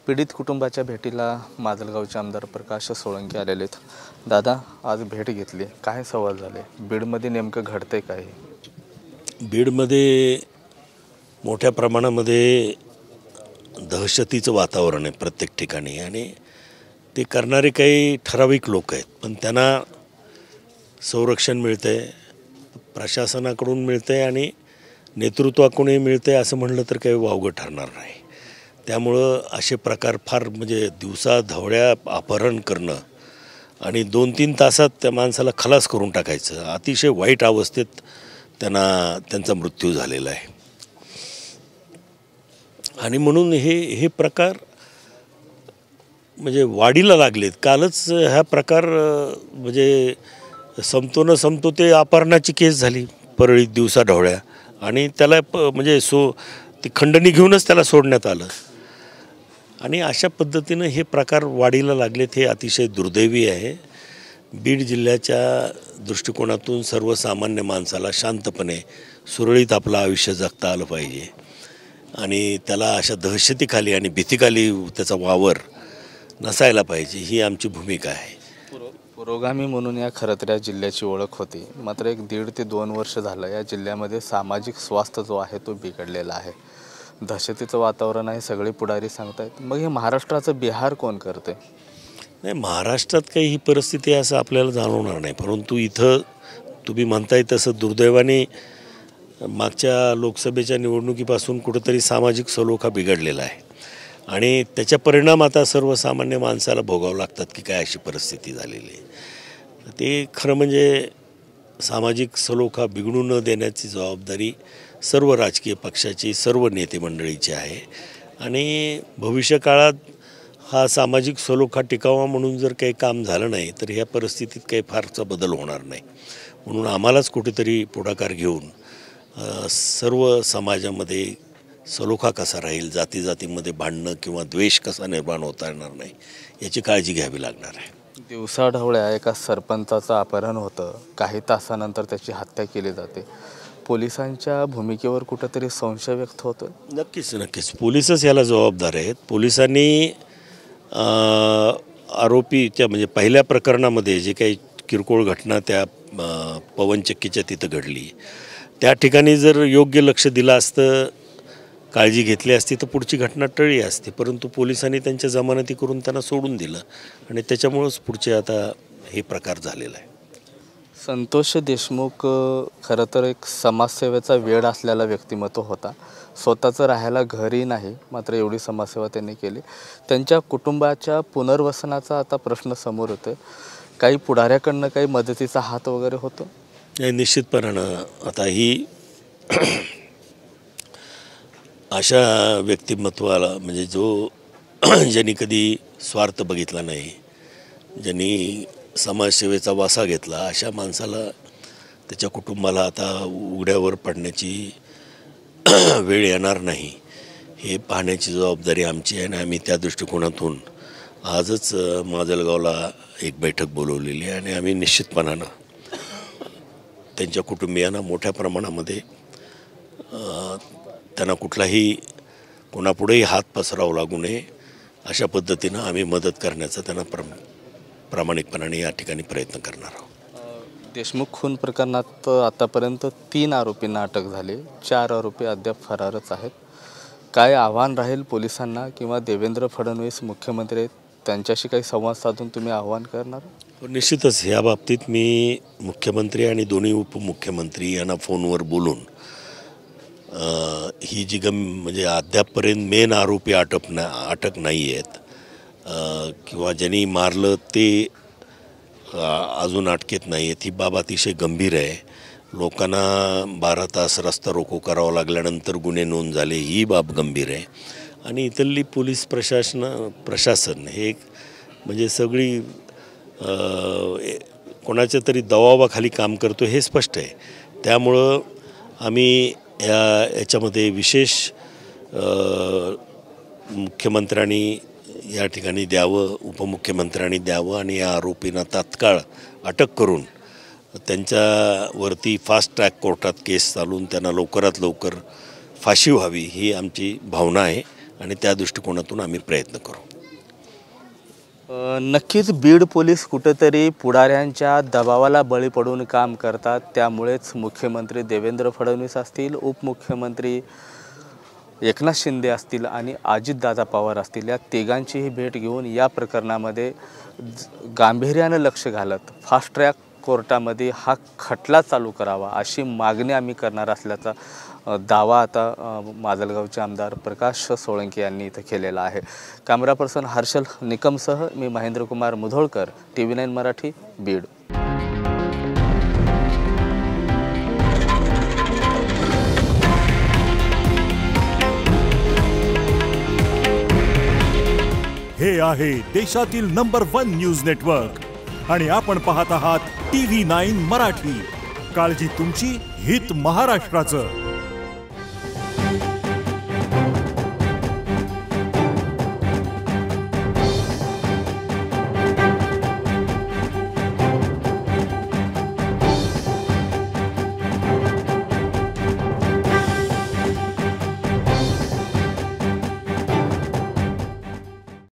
पीडित कुटुंबाच्या भेटीला माजलगावचे आमदार प्रकाश सोळंके आलेले आहेत। दादा, आज भेट घेतली, काय संवाद झाले? बीडमध्ये नेमकं घडतंय काय? बीडमध्ये मोठ्या प्रमाणामध्ये दहशतीचं वातावरण आहे प्रत्येक ठिकाणी आणि ते करणारे काही ठराविक लोक आहेत, पण त्यांना संरक्षण मिळतंय, प्रशासनाकडून मिळतंय आणि नेतृत्वाकडूनही मिळतंय असं म्हणलं तर काही वावगं ठरणार नाही। त्यामुळं असे प्रकार फार म्हणजे दिवसा धावड्या अपहरण करणं आणि 2-3 तासात त्या माणसाला खलास करून टाकायचं, अतिशय वाईट अवस्थेत त्यांचा मृत्यू झालेला आहे। आणि म्हणून हे प्रकार म्हणजे वाढीला लागलेत। कालच हा प्रकार म्हणजे संपतो ते अपहरणाची केस झाली परळीत दिवसा ढवळ्या आणि त्याला म्हणजे ती खंडणी घेऊनच त्याला सोडण्यात आलं आणि अशा पद्धतीनं हे प्रकार वाढीला लागलेत। हे अतिशय दुर्दैवी आहे। बीड जिल्ह्याच्या दृष्टिकोनातून सर्वसामान्य माणसाला शांतपणे सुरळीत आपलं आयुष्य जगता आलं पाहिजे आणि त्याला अशा दहशतीखाली आणि भीतीखाली त्याचा वावर नसायला पाहिजे, ही आमची भूमिका आहे। पुरोगामी म्हणून या खरं तर या जिल्ह्याची ओळख होती, मात्र 1.5 ते 2 वर्ष झालं या जिल्ह्यामध्ये सामाजिक स्वास्थ्य जो आहे तो बिघडलेला आहे। दहशतीचं वातावरण आहे, सगळे पुढारी सांगतायत। मग हे महाराष्ट्राचं बिहार कोण करते? नाही, महाराष्ट्रात काही ही परिस्थिती असं आपल्याला जाणवणार नाही, परंतु इथं तुम्ही म्हणताय तसं दुर्दैवाने मागच्या लोकसभेच्या निवडणुकीपासून कुठंतरी सामाजिक सलोखा बिघडलेला आहे आणि त्याचा परिणाम आता सर्वसामान्य माणसाला भोगावं लागतात की काय अशी परिस्थिती झालेली आहे। ते खरं म्हणजे सामाजिक सलोखा बिघडू न देण्याची जबाबदारी सर्व राजकीय पक्षाची, सर्व नेते मंडळीची आहे आणि भविष्यकाळात हा सामाजिक सलोखा टिकावा म्हणून जर काही काम झालं नाही तर ह्या परिस्थितीत काही फारसा बदल होणार नाही। म्हणून आम्हालाच कुठेतरी पुढाकार घेऊन सर्व समाजामध्ये सलोखा कसा राहील, जातीजातीमध्ये भांडणं किंवा द्वेष कसा निर्माण होता येणार नाही याची काळजी घ्यावी लागणार आहे। दिवसाढवळ्या एका सरपंचाचं अपहरण होतं, काही तासानंतर त्याची हत्या केली जाते। पोलिसांच्या भूमिकेवर कुठेतरी संशय व्यक्त होतो। नक्कीच पोलीसच याला जबाबदार आहेत। पोलिसांनी आरोपीच्या म्हणजे पहिल्या प्रकरणामध्ये जे काही किरकोळ घटना त्या पवनचक्कीच्या तिथं घडली, त्या ठिकाणी जर योग्य लक्ष दिलं असतं, काळजी घेतली असती तर पुढची घटना टळली असती, परंतु पोलिसांनी त्यांच्या जमानती करून त्यांना सोडून दिलं आणि त्याच्यामुळंच पुढचे आता हे प्रकार झालेला आहे। संतोष देशमुख खरं तर एक समाजसेवेचा वेळ असलेला व्यक्तिमत्व होता। स्वतःचं राहायला घरही नाही, मात्र एवढी समाजसेवा त्यांनी केली। त्यांच्या कुटुंबाच्या पुनर्वसनाचा आता प्रश्न समोर येतोय। काही पुढाऱ्याकडनं काही मदतीचा हात वगैरे होतो? नाही, निश्चितपणानं आता ही अशा व्यक्तिमत्वाला म्हणजे ज्यांनी कधी स्वार्थ बघितला नाही, ज्यांनी समाजसेवेचा वासा घेतला, अशा माणसाला त्याच्या कुटुंबाला आता उघड्यावर पडण्याची वेळ येणार नाही हे पाहण्याची जबाबदारी आमची आहे आणि आम्ही त्या दृष्टिकोनातून आजच माजलगावला एक बैठक बोलवलेली आहे आणि आम्ही निश्चितपणानं त्यांच्या कुटुंबियांना मोठ्या प्रमाणामध्ये त्यांना कुठलाही कोणापुढेही हात पसरावा लागू नये अशा पद्धतीनं आम्ही मदत करण्याचा त्यांना प्रामाणिकपणाने या ठिकाणी प्रयत्न करणार आहोत। देशमुख खून प्रकरणात आतापर्यंत 3 आरोपींना अटक झाली, 4 आरोपी अद्याप फरारच आहेत। काय आव्हान राहील पोलिसांना किंवा देवेंद्र फडणवीस मुख्यमंत्री आहेत त्यांच्याशी काही संवाद साधून तुम्ही आव्हान करणार? निश्चितच या बाबतीत मी मुख्यमंत्री आणि दोन्ही उपमुख्यमंत्री यांना फोनवर बोलून ही जी म्हणजे अद्यापपर्यंत मेन आरोपी अटक नाही आहेत किंवा ज्यांनी मारलं ते अजून अटकेत नाही आहेत, ही बाब अतिशय गंभीर आहे। लोकांना 12 तास रस्ता रोको करावा लागल्यानंतर गुन्हे नोंद झाले, ही बाब गंभीर आहे आणि इथली पोलीस प्रशासन हे म्हणजे सगळी कोणाच्या तरी दबावाखाली काम करतो हे स्पष्ट आहे। त्यामुळं आम्ही याच्यामध्ये विशेष मुख्यमंत्र्यांनी या ठिकाणी द्यावं, उपमुख्यमंत्र्यांनी द्यावं आणि या आरोपींना तात्काळ अटक करून त्यांच्यावरती फास्ट ट्रॅक कोर्टात केस चालून त्यांना लवकरात लवकर फाशी व्हावी ही आमची भावना आहे आणि त्या दृष्टिकोनातून आम्ही प्रयत्न करू. नक्कीच बीड पोलीस कुठेतरी पुढाऱ्यांच्या दबावाला बळी पडून काम करतात. त्यामुळेच मुख्यमंत्री देवेंद्र फडणवीस असतील, उपमुख्यमंत्री एकनाथ शिंदे असतील आणि अजितदादा पवार असतील, या तिघांचीही भेट घेऊन या प्रकरणामध्ये गांभीर्यानं लक्ष घालत फास्ट ट्रॅक कोर्टामध्ये हा खटला चालू करावा अशी मागणी आम्ही करणार असल्याचा दावा आता माजलगावचे आमदार प्रकाश सोळंके यांनी इथं केलेला आहे. कॅमेरा पर्सन हर्षल निकमसह मी महेंद्रकुमार मुधोळकर, TV9 मराठी, बीड. हे आहे देशातील नंबर 1 न्यूज नेटवर्क आणि आपण पाहत आहात TV9 मराठी. काळजी तुमची, हित महाराष्ट्राचं.